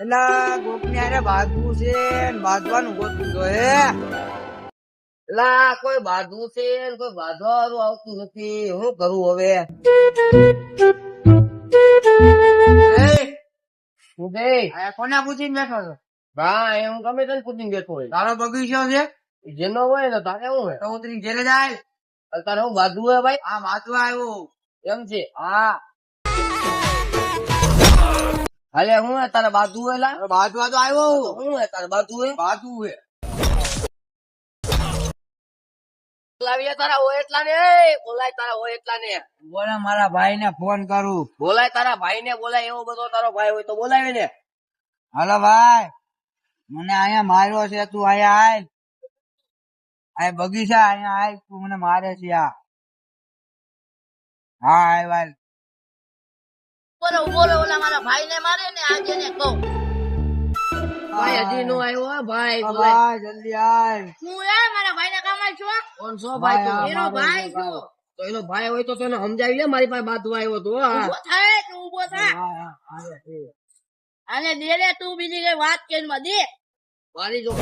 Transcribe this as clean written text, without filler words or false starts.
એલા ગોપની હારે બાંધવું છે ને બાંધવાનું ગોતવું તો હે. એલા કોઈ બાંધવું છે ને કોઈ બાંધવા વાળું આવતું નથી. શું કરું હવે? શું છે? આ કોને પૂછીને બેઠો છો? ભાઈ હું ગમે તને પૂછીને બેઠો હોય. તારો બગીચો છે જેનો હોય ને તારે શું હોય? તો ઉતરી ઘેરે જાય. તારે હું બાંધવું હોય ભાઈ? આ વાંચવા આવ્યો. એમ છે? હા હાલે હું હે તારે બાંધવું હોય? લા બાંધવા તો આવ્યો. હું હે તારે બાંધવું હોય? બાંધવું હે. બોલાવીએ તારા હોય એટલા ને. બોલાય તારા હોય એટલા ને. બોલે મારા ભાઈ ને ફોન કરું. બોલાય તારા ભાઈ ને. બોલાય એવો બધો તારો ભાઈ હોય તો બોલાવે ને. હાલો ભાઈ, મને અહીંયા માર્યો છે, તું અહીંયા આય. આ બગીચા અહીંયા આય, તું મને મારે છે આ. હા આય ભાઈ. બોલો બોલો ઓલા મારા ભાઈ ને મારે ને આજે ને કહું ભાઈ હજી નો આવ્યો હે ભાઈ. હા બોલાય. ભાઈ જલ્દી આય. હું એ મારા ભાઈ ના કામ છો કોણ છો ભાઈ તું? ભાઈ, એનો ભાઈ છો તો એનો ભાઈ હોય તો તને સમજાવી લે. મારી પાસે બાંધવા આવ્યો તો હા. ઉભો થાય તું ઉભો થા હા, હા, હા, છે. અને દે રે તું બીજી કઈ વાત કે માં દે મારી જો